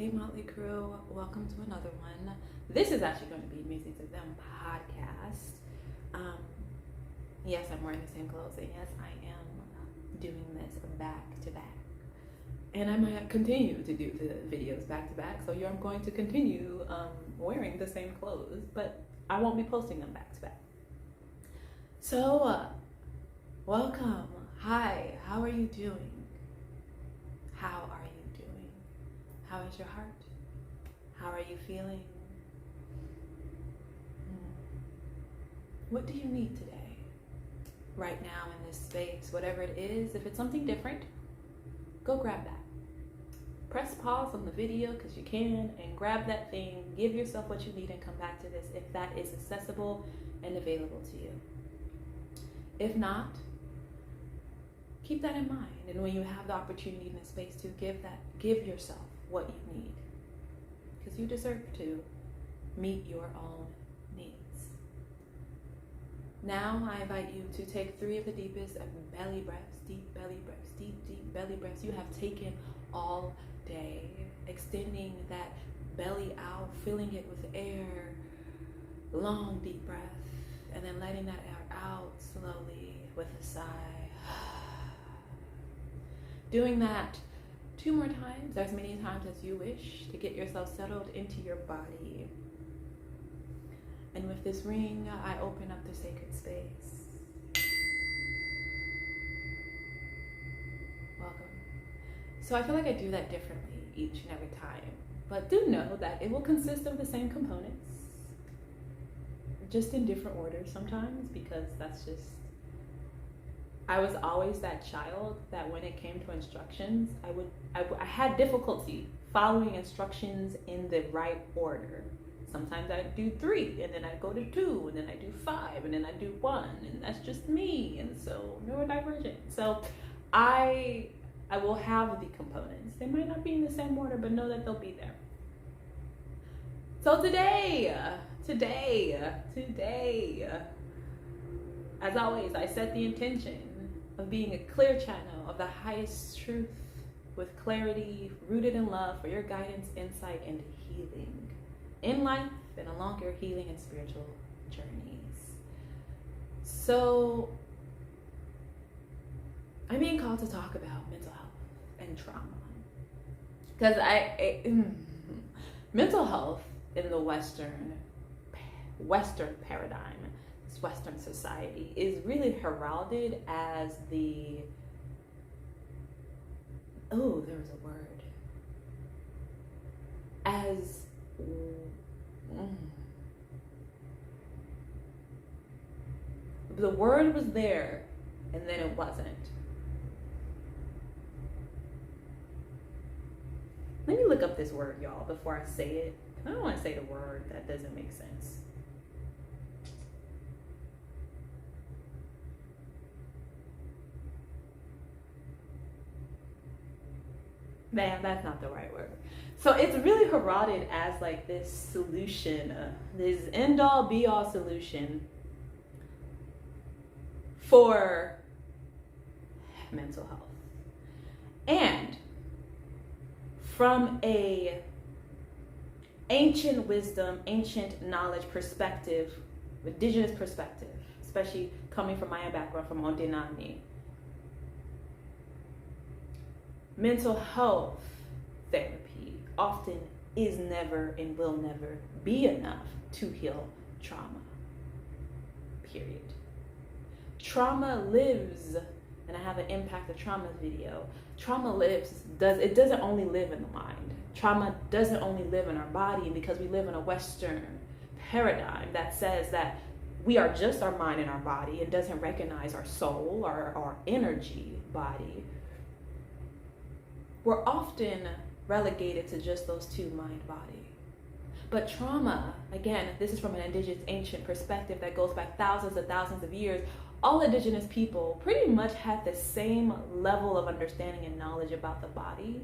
Hey Motley crew, welcome to another one. This is actually going to be Musings podcast. Yes, I'm wearing the same clothes, and yes, I am doing this back to back. And I might continue to do the videos back to back, so I'm going to continue wearing the same clothes, but I won't be posting them back to back. So, welcome. Hi, how are you doing? How are you doing? How is your heart? How are you feeling? What do you need today? Right now in this space, whatever it is, if it's something different, go grab that. Press pause on the video because you can and grab that thing, give yourself what you need and come back to this if that is accessible and available to you. If not, keep that in mind. And when you have the opportunity in this space to give yourself what you need, because you deserve to meet your own needs. Now I invite you to take 3 of the deepest belly breaths, deep belly breaths, deep belly breaths you have taken all day, extending that belly out, filling it with air, long deep breath, and then letting that air out slowly with a sigh. Doing that 2 more times, as many times as you wish, to get yourself settled into your body. And with this ring, I open up the sacred space. Welcome. So I feel like I do that differently each and every time, but do know that it will consist of the same components, just in different orders sometimes, because that's just, I was always that child that when it came to instructions, I had difficulty following instructions in the right order. Sometimes I'd do 3, and then I'd go to 2, and then I do 5, and then I do 1, and that's just me, and so neurodivergent. So I will have the components. They might not be in the same order, but know that they'll be there. So today, as always, I set the intention of being a clear channel of the highest truth with clarity, rooted in love for your guidance, insight, and healing in life and along your healing and spiritual journeys. So I'm being called to talk about mental health and trauma, because mental health in the Western paradigm, this Western society, is really heralded as the, there was a word, as the word was there and then it wasn't. Let me look up this word, y'all, before I say it. I don't want to say the word that doesn't make sense. Man, that's not the right word. So it's really heralded as like this solution, this end-all be-all solution for mental health. And from a ancient wisdom, ancient knowledge perspective, indigenous perspective, especially coming from my background from Ondinani, mental health therapy often is never and will never be enough to heal trauma, period. Trauma lives, and I have an Impact of Trauma video. Trauma lives, it doesn't only live in the mind. Trauma doesn't only live in our body, and because we live in a Western paradigm that says that we are just our mind and our body and doesn't recognize our soul, our energy body, we're often relegated to just those 2, mind, body. But trauma, again, this is from an indigenous ancient perspective that goes back thousands of years. All indigenous people pretty much had the same level of understanding and knowledge about the body,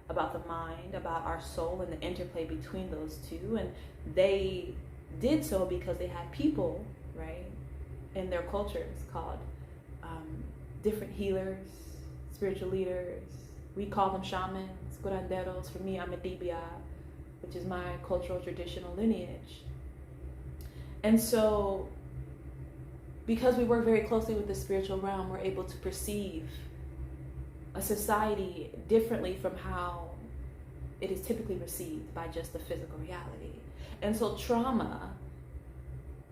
about the mind, about our soul, and the interplay between those 2. And they did so because they had people, right, in their cultures called different healers, spiritual leaders. We call them shamans, curanderos. For me, I'm a dibia, which is my cultural traditional lineage. And so, because we work very closely with the spiritual realm, we're able to perceive a society differently from how it is typically received by just the physical reality. And so trauma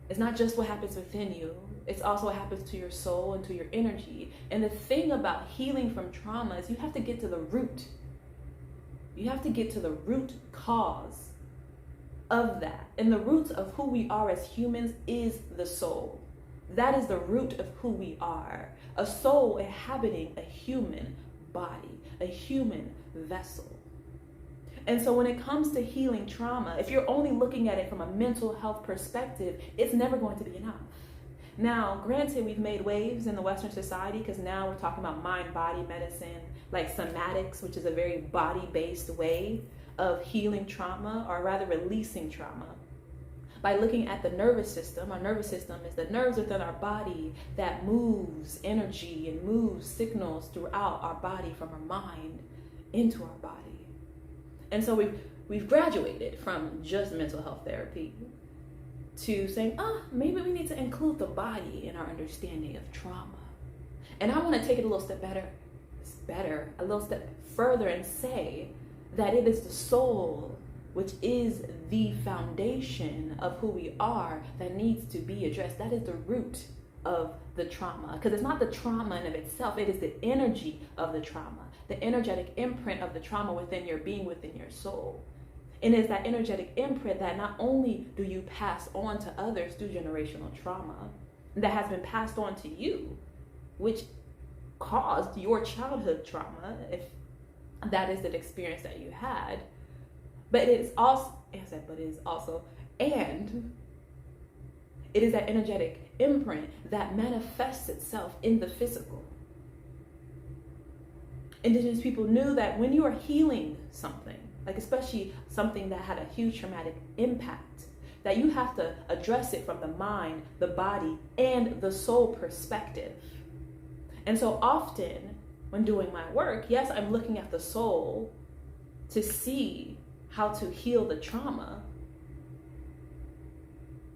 is not just what happens within you, it's also what happens to your soul and to your energy. And the thing about healing from trauma is you have to get to the root. You have to get to the root cause of that. And the root of who we are as humans is the soul. That is the root of who we are. A soul inhabiting a human body, a human vessel. And so when it comes to healing trauma, if you're only looking at it from a mental health perspective, it's never going to be enough. Now, granted, we've made waves in the Western society because now we're talking about mind-body medicine, like somatics, which is a very body-based way of healing trauma, or rather releasing trauma. By looking at the nervous system, our nervous system is the nerves within our body that moves energy and moves signals throughout our body from our mind into our body. And so we've graduated from just mental health therapy to saying, maybe we need to include the body in our understanding of trauma. And I want to take it a little step a little step further and say that it is the soul, which is the foundation of who we are, that needs to be addressed. That is the root of the trauma. Because it's not the trauma in of itself, it is the energy of the trauma, the energetic imprint of the trauma within your being, within your soul. And it's that energetic imprint that not only do you pass on to others through generational trauma that has been passed on to you, which caused your childhood trauma, if that is the experience that you had, but it is also, and it is that energetic imprint that manifests itself in the physical. Indigenous people knew that when you are healing something, like especially something that had a huge traumatic impact, that you have to address it from the mind, the body, and the soul perspective. And so often when doing my work, yes, I'm looking at the soul to see how to heal the trauma,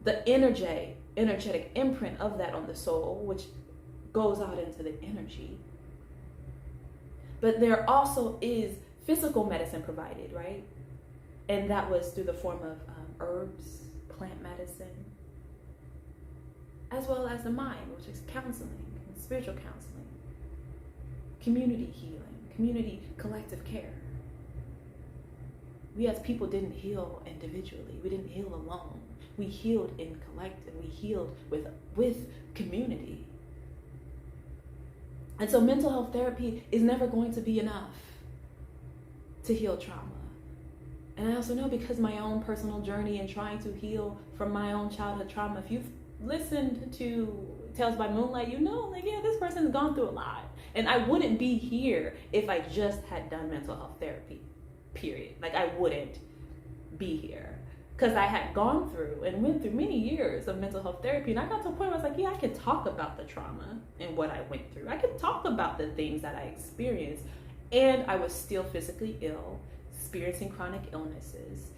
the energetic imprint of that on the soul, which goes out into the energy. But there also is physical medicine provided, right? And that was through the form of herbs, plant medicine, as well as the mind, which is counseling and spiritual counseling, community healing, community collective care. We as people didn't heal individually. We didn't heal alone. We healed in collective. We healed with community. And so mental health therapy is never going to be enough to heal trauma. And I also know, because my own personal journey in trying to heal from my own childhood trauma, if you've listened to Tales by Moonlight, you know, like, yeah, this person's gone through a lot. And I wouldn't be here if I just had done mental health therapy, period. Like, I wouldn't be here. Because I had gone through and went through many years of mental health therapy. And I got to a point where I was like, yeah, I can talk about the trauma and what I went through. I could talk about the things that I experienced. And I was still physically ill, experiencing chronic illnesses,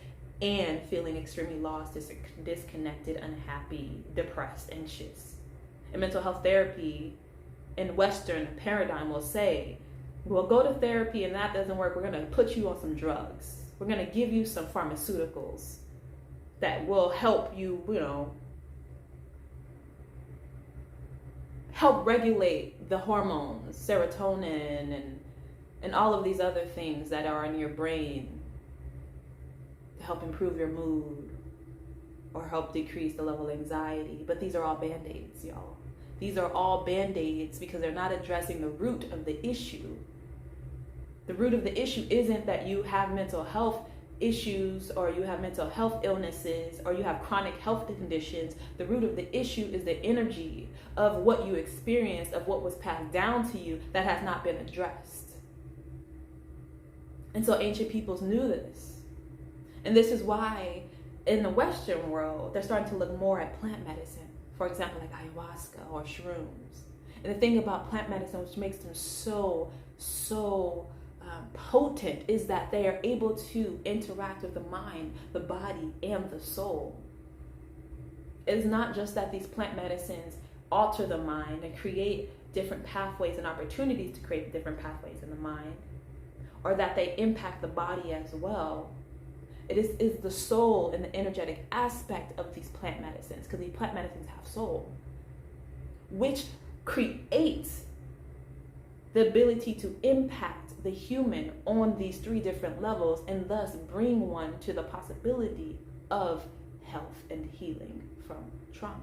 and feeling extremely lost, disconnected, unhappy, depressed, anxious. And mental health therapy in Western paradigm will say, well, go to therapy and that doesn't work. We're going to put you on some drugs. We're going to give you some pharmaceuticals that will help you, help regulate the hormones, serotonin, and all of these other things that are in your brain to help improve your mood or help decrease the level of anxiety. But these are all Band-Aids, y'all. These are all Band-Aids because they're not addressing the root of the issue. The root of the issue isn't that you have mental health issues or you have mental health illnesses or you have chronic health conditions. The root of the issue is the energy of what you experienced, of what was passed down to you that has not been addressed. And so ancient peoples knew this. And this is why in the Western world, they're starting to look more at plant medicine. For example, like ayahuasca or shrooms. And the thing about plant medicine, which makes them so potent is that they are able to interact with the mind, the body, and the soul. It's not just that these plant medicines alter the mind and create different pathways and opportunities to create different pathways in the mind, or that they impact the body as well. It is the soul and the energetic aspect of these plant medicines, because these plant medicines have soul, which creates the ability to impact the human on these three different levels, and thus bring one to the possibility of health and healing from trauma.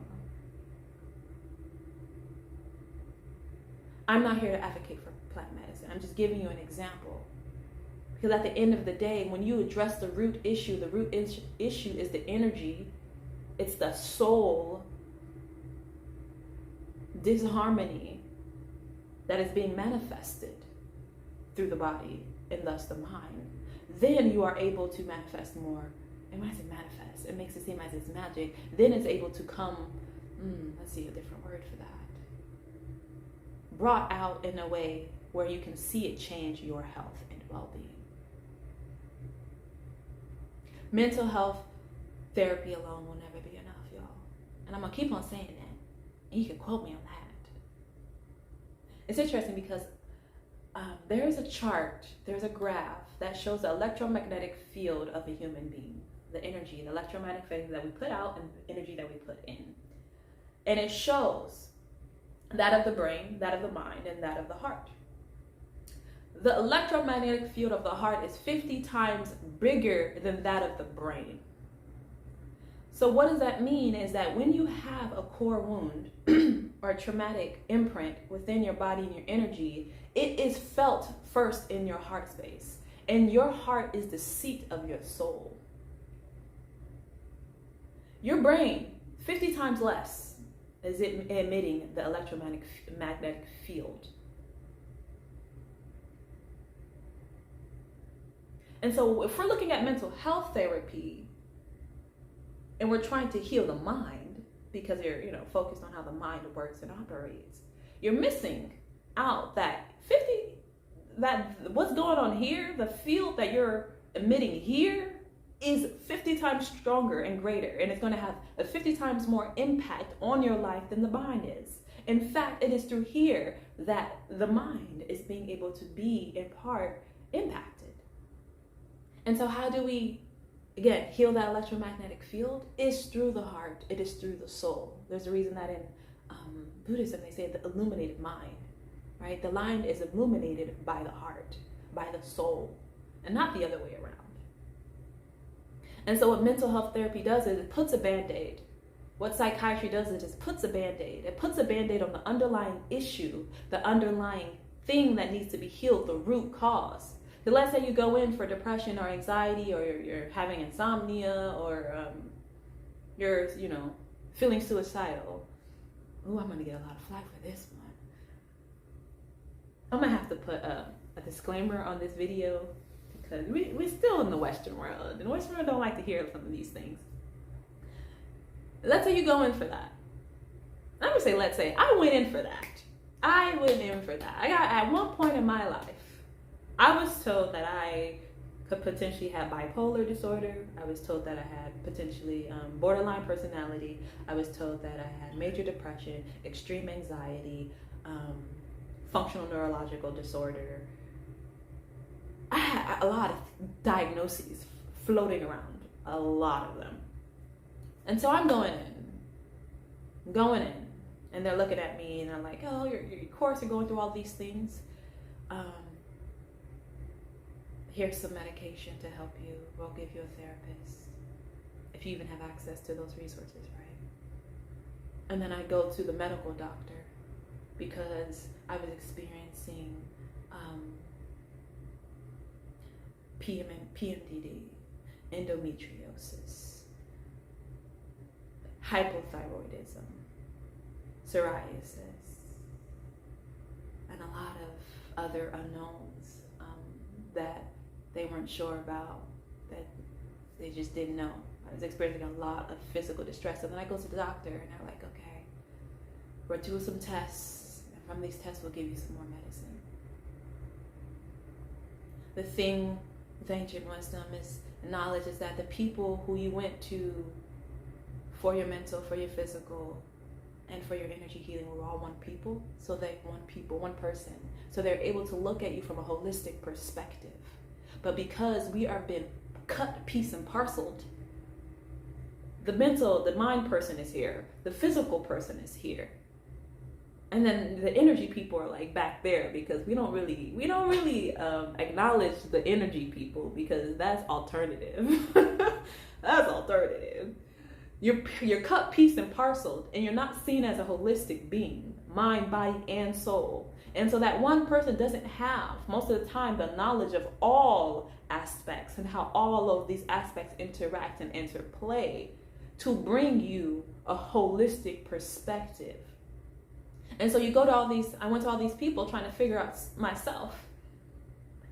I'm not here to advocate for plant medicine. I'm just giving you an example. Because at the end of the day, when you address the root issue is the energy, it's the soul disharmony that is being manifested through the body and thus the mind. Then you are able to manifest more. And when I say manifest, it makes it seem as it's magic. Then it's able to come, let's see a different word for that. Brought out in a way where you can see it change your health and well-being. Mental health therapy alone will never be enough, y'all. And I'm going to keep on saying that. And you can quote me on that. It's interesting because there's a chart, there's a graph that shows the electromagnetic field of a human being. The energy, the electromagnetic field that we put out and the energy that we put in. And it shows that of the brain, that of the mind, and that of the heart. The electromagnetic field of the heart is 50 times bigger than that of the brain. So what does that mean is that when you have a core wound or a traumatic imprint within your body and your energy, it is felt first in your heart space. And your heart is the seat of your soul. Your brain, 50 times less, is emitting the electromagnetic field. And so if we're looking at mental health therapy and we're trying to heal the mind because you're, focused on how the mind works and operates, you're missing out that what's going on here, the field that you're emitting here is 50 times stronger and greater, and it's going to have a 50 times more impact on your life than the mind is. In fact, it is through here that the mind is being able to be in part impacted. And so how do we, again, heal that electromagnetic field? It's through the heart. It is through the soul. There's a reason that in Buddhism they say the illuminated mind, right? The mind is illuminated by the heart, by the soul, and not the other way around. And so what mental health therapy does is it puts a Band-Aid. What psychiatry does is it puts a Band-Aid. It puts a Band-Aid on the underlying issue, the underlying thing that needs to be healed, the root cause. So let's say you go in for depression or anxiety, or you're having insomnia, or you're, feeling suicidal. Ooh, I'm going to get a lot of flack for this one. I'm going to have to put a disclaimer on this video because we're still in the Western world, and the Western world don't like to hear some of these things. Let's say you go in for that. I'm going to say, let's say, I went in for that. At one point in my life, I was told that I could potentially have bipolar disorder. I was told that I had potentially borderline personality. I was told that I had major depression, extreme anxiety, functional neurological disorder. I had a lot of diagnoses floating around, a lot of them. And so I'm going in, and they're looking at me and they're like, oh, your course, you're going through all these things. Here's some medication to help you. We'll give you a therapist, if you even have access to those resources, right? And then I go to the medical doctor because I was experiencing PMDD, endometriosis, hypothyroidism, psoriasis, and a lot of other unknowns that they weren't sure about, that they just didn't know. I was experiencing a lot of physical distress. And then I go to the doctor and they're like, okay, we're doing some tests, and from these tests we'll give you some more medicine. the thing with ancient wisdom is knowledge is that the people who you went to for your mental, for your physical, and for your energy healing were all one people. So one person. So they're able to look at you from a holistic perspective. But because we are been cut, piece, and parceled, the mind person is here, the physical person is here, and then the energy people are like back there, because we don't really acknowledge the energy people, because that's alternative. That's alternative. You're cut, piece, and parceled, and you're not seen as a holistic being, mind, body, and soul. And so that one person doesn't have, most of the time, the knowledge of all aspects and how all of these aspects interact and interplay to bring you a holistic perspective. And so you go to I went to all these people trying to figure out myself.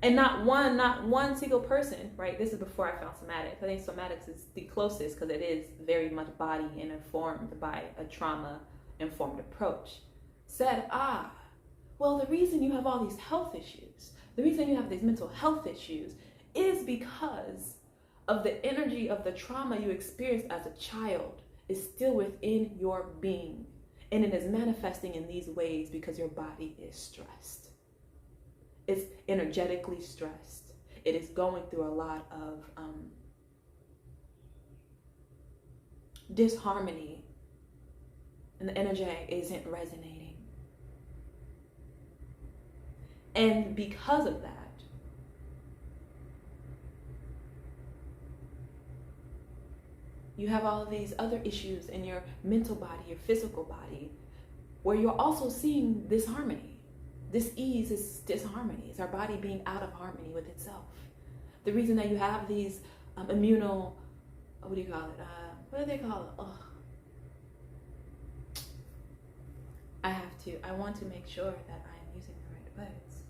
And not one single person, right? This is before I found somatics. I think somatics is the closest, because it is very much body and informed by a trauma-informed approach. Said, well, the reason you have all these health issues, the reason you have these mental health issues is because of the energy of the trauma you experienced as a child is still within your being. And it is manifesting in these ways because your body is stressed. It's energetically stressed. It is going through a lot of disharmony, and the energy isn't resonating. And because of that, you have all of these other issues in your mental body, your physical body, where you're also seeing disharmony. Dis-ease is disharmony. It's our body being out of harmony with itself. The reason that you have these what do you call it? What do they call it? Oh. I want to make sure that I am using the right words.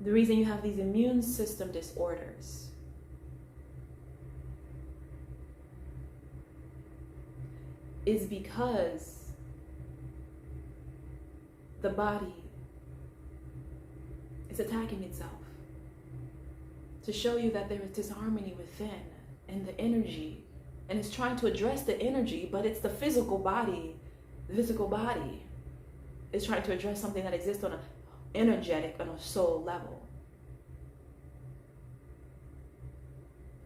The reason you have these immune system disorders is because the body is attacking itself to show you that there is disharmony within and the energy, and it's trying to address the energy, but it's the physical body. The physical body is trying to address something that exists on an energetic, on a soul level.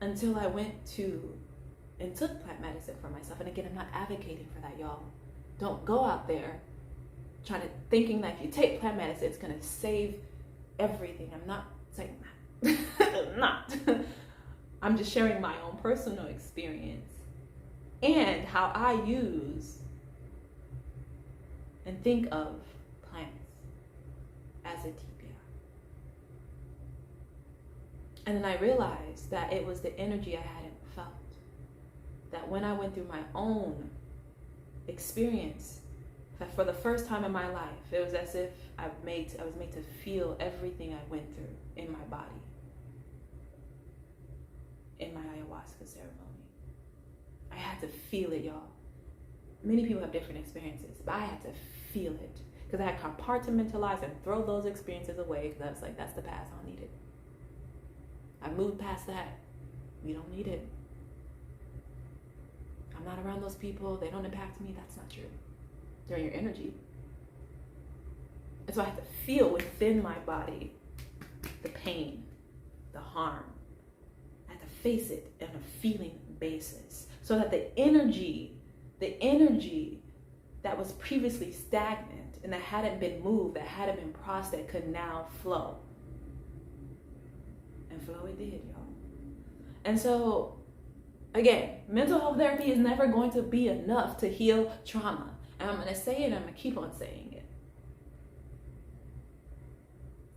Until I went to and took plant medicine for myself. And again, I'm not advocating for that, y'all. Don't go out there thinking that if you take plant medicine, it's gonna save everything. I'm not saying that. I'm not. I'm just sharing my own personal experience and how I use and think of plants as a dibia. And then I realized that it was the energy I hadn't felt. That when I went through my own experience, that for the first time in my life, it was as if I was made to feel everything I went through in my body, in my ayahuasca ceremony. I had to feel it, y'all. Many people have different experiences, but I had to feel it, because I had compartmentalized and throw those experiences away, because I was like, that's the past, I don't need it. I moved past that. We don't need it. I'm not around those people. They don't impact me. That's not true. They're your energy. And so I had to feel within my body the pain, the harm. I had to face it on a feeling basis, so that the energy that was previously stagnant and that hadn't been moved, that hadn't been processed, could now flow. And flow it did, y'all. And so, again, mental health therapy is never going to be enough to heal trauma. And I'm going to say it, and I'm going to keep on saying it.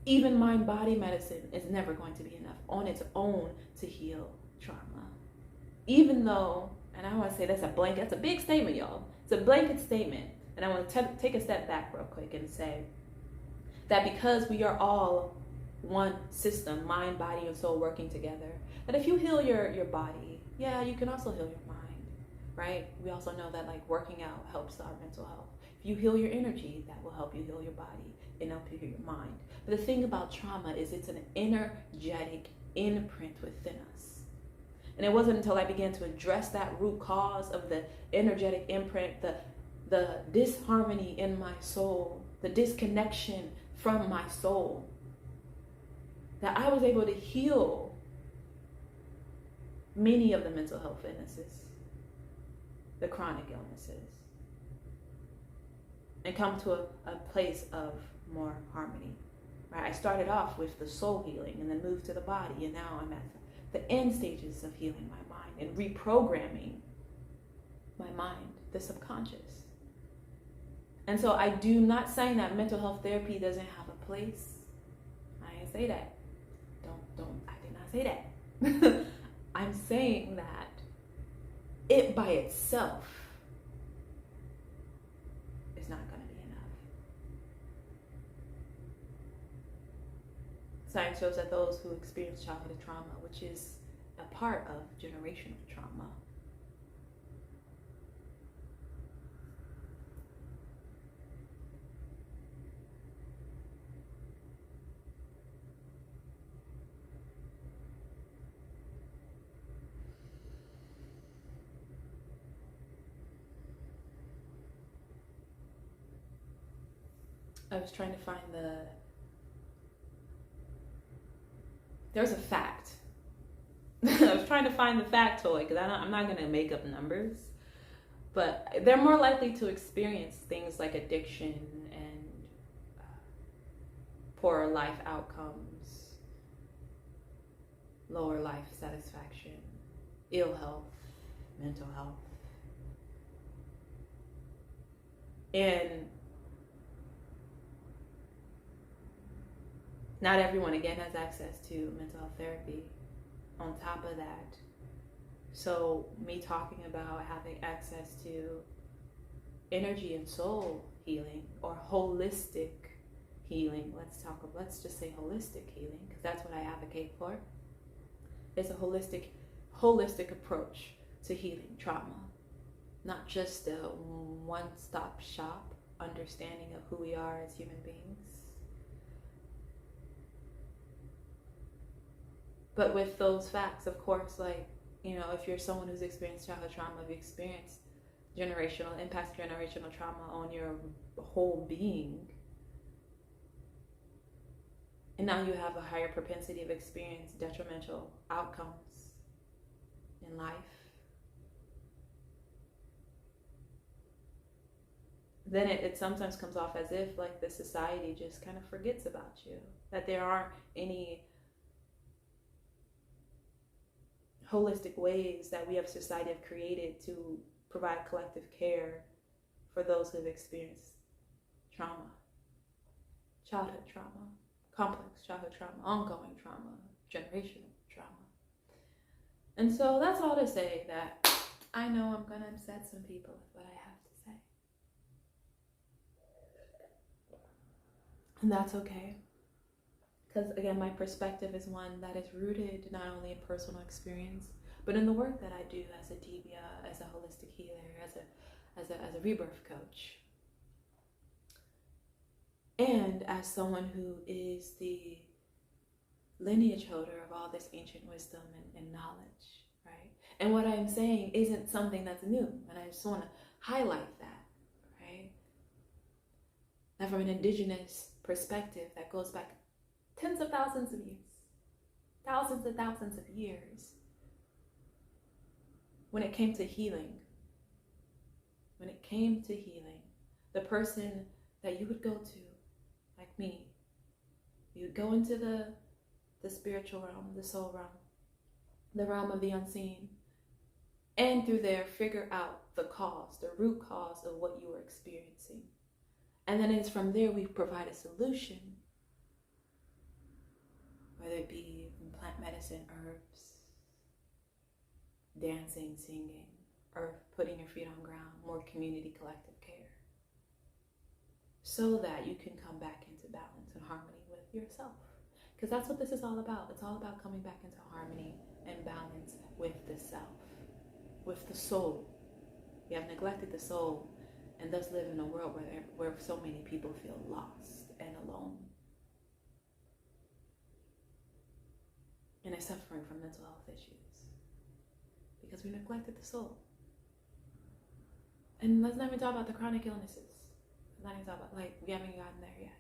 Even mind-body medicine is never going to be enough on its own to heal trauma. Even though, and I want to say that's a big statement, y'all. It's a blanket statement. And I want to take a step back real quick and say that because we are all one system, mind, body, and soul working together, that if you heal your body, yeah, you can also heal your mind, right? We also know that like working out helps our mental health. If you heal your energy, that will help you heal your body and help you heal your mind. But the thing about trauma is it's an energetic imprint within us. And it wasn't until I began to address that root cause of the energetic imprint, the disharmony in my soul, the disconnection from my soul, that I was able to heal many of the mental health illnesses, the chronic illnesses, and come to a place of more harmony. Right? I started off with the soul healing and then moved to the body, and now I'm at the end stages of healing my mind and reprogramming my mind, the subconscious. And so I do not saying that mental health therapy doesn't have a place. I didn't say that. I did not say that. I'm saying that it by itself is not going to be enough. Science shows that those who experience childhood trauma, which is a part of generational trauma, I was trying to find there's a fact. I was trying to find the factoid because I'm not going to make up numbers, but they're more likely to experience things like addiction and poorer life outcomes, lower life satisfaction, ill health, mental health. And not everyone, again, has access to mental health therapy on top of that. So me talking about having access to energy and soul healing or holistic healing, let's just say holistic healing, because that's what I advocate for. It's a holistic approach to healing trauma, not just a one-stop shop understanding of who we are as human beings. But with those facts, of course, like, you know, if you're someone who's experienced childhood trauma, you've experienced generational trauma on your whole being, and now you have a higher propensity of experience detrimental outcomes in life, then it sometimes comes off as if like the society just kind of forgets about you, that there aren't any holistic ways that we as society have created to provide collective care for those who have experienced trauma, childhood trauma, complex childhood trauma, ongoing trauma, generational trauma. And so that's all to say that I know I'm going to upset some people with what I have to say. And that's okay. Because again, my perspective is one that is rooted not only in personal experience, but in the work that I do as a dibia, as a holistic healer, as a rebirth coach, and as someone who is the lineage holder of all this ancient wisdom and knowledge, right? And what I'm saying isn't something that's new, and I just want to highlight that, right? That from an indigenous perspective that goes back tens of thousands of years, thousands and thousands of years, when it came to healing, the person that you would go to, like me, you would go into the spiritual realm, the soul realm, the realm of the unseen, and through there figure out the cause, the root cause of what you were experiencing. And then it's from there we provide a solution, whether it be plant medicine, herbs, dancing, singing, or putting your feet on ground, more community collective care, so that you can come back into balance and harmony with yourself. Because that's what this is all about. It's all about coming back into harmony and balance with the self, with the soul. We have neglected the soul and thus live in a world where so many people feel lost and alone. And are suffering from mental health issues because we neglected the soul. And let's not even talk about the chronic illnesses. Let's not even talk about, like, we haven't gotten there yet.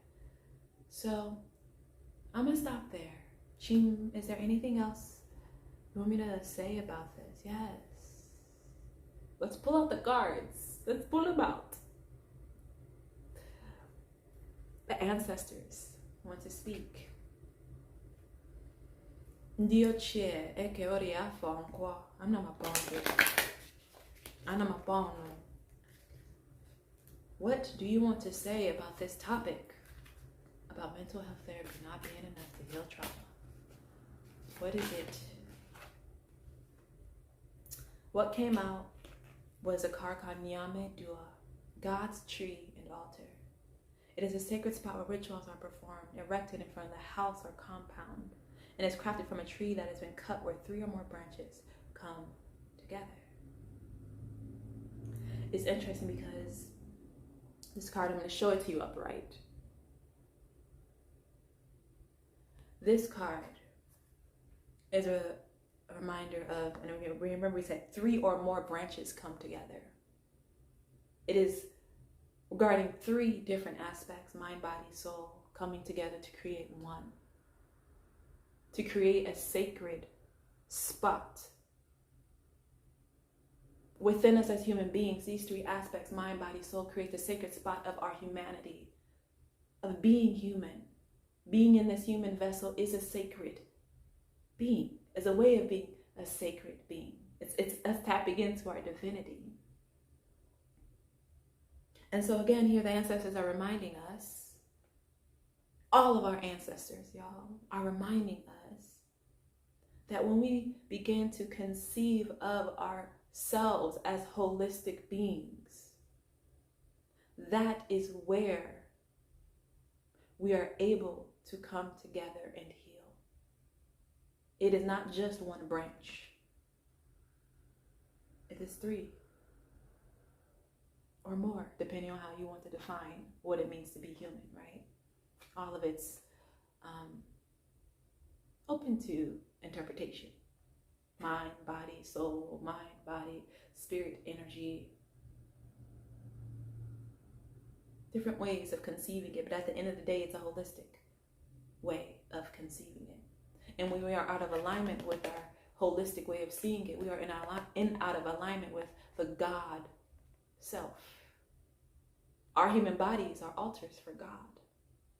So I'm gonna stop there. Chim, is there anything else you want me to say about this? Yes. Let's pull out the cards. Let's pull them out. The ancestors want to speak. Dio che e che ori afo qua. I'm not my bone. What do you want to say about this topic? About mental health therapy not being enough to heal trauma? What is it? What came out was a card called Nyame Dua, God's tree and altar. It is a sacred spot where rituals are performed, erected in front of the house or compound, and is crafted from a tree that has been cut where 3 or more branches come together. It's interesting because this card, I'm going to show it to you upright. This card is a reminder of, and remember we said 3 or more branches come together. It is regarding 3 different aspects, mind, body, soul, coming together to create one. To create a sacred spot within us as human beings. These 3 aspects, mind, body, soul, create the sacred spot of our humanity, of being human. Being in this human vessel is a sacred being, is a way of being a sacred being. It's us tapping into our divinity. And so again, here the ancestors are reminding us, all of our ancestors, y'all, are reminding us that when we begin to conceive of ourselves as holistic beings, that is where we are able to come together and heal. It is not just one branch. It is 3 or more, depending on how you want to define what it means to be human, right? All of it's open to interpretation. Mind, body, soul, mind, body, spirit, energy. Different ways of conceiving it, but at the end of the day, it's a holistic way of conceiving it. And when we are out of alignment with our holistic way of seeing it, we are out of alignment with the God self. Our human bodies are altars for God.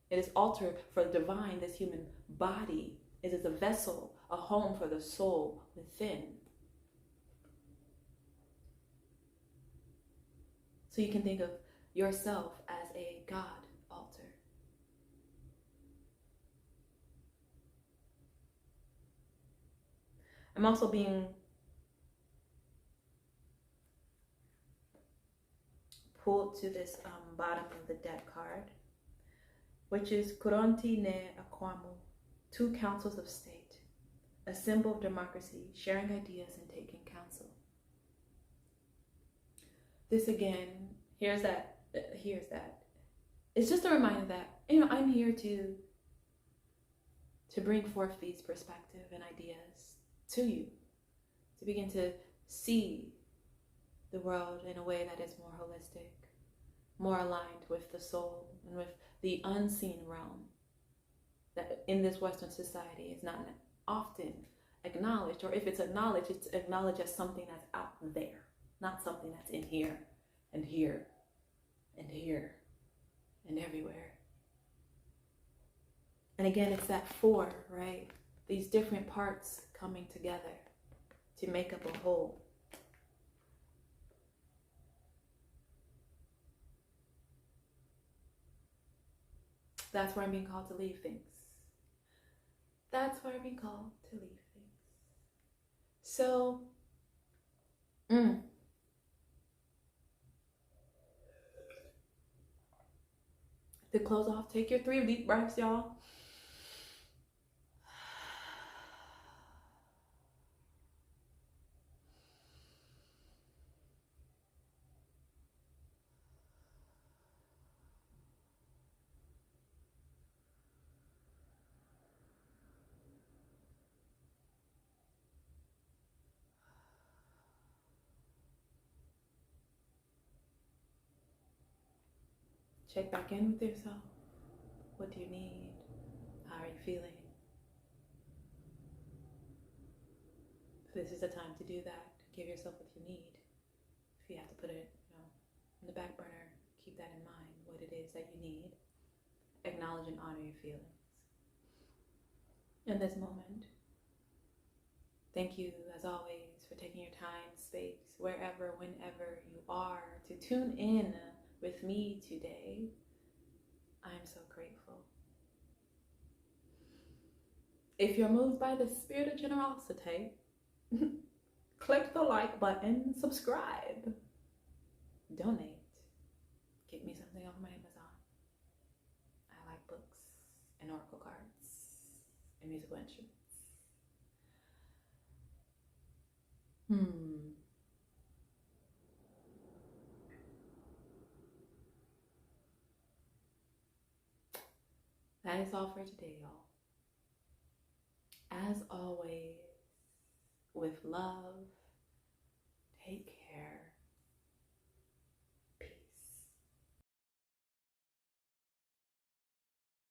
It is altar for the divine. This human body is a vessel, a home for the soul within. So you can think of yourself as a God altar. I'm also being pulled to this bottom of the deck card, which is Kuronti ne Akwamu, 2 councils of state, a symbol of democracy, sharing ideas and taking counsel. This again, here's that. It's just a reminder that, I'm here to bring forth these perspectives and ideas to you, to begin to see the world in a way that is more holistic, more aligned with the soul and with the unseen realm that in this Western society is not often acknowledged, or if it's acknowledged, it's acknowledged as something that's out there, not something that's in here and here and here and everywhere. And again, it's that 4, right? These different parts coming together to make up a whole. That's where I'm being called to leave things. That's where I'm being called to leave things. So, to close off, take your 3 deep breaths, y'all. Check back in with yourself. What do you need? How are you feeling? This is the time to do that. Give yourself what you need. If you have to put it, in the back burner, keep that in mind, what it is that you need. Acknowledge and honor your feelings. In this moment, thank you, as always, for taking your time, space, wherever, whenever you are, to tune in with me today. I am so grateful. If you're moved by the spirit of generosity, click the like button, subscribe, donate, get me something off my Amazon. I like books and oracle cards and musical instruments. That is all for today, y'all. As always, with love,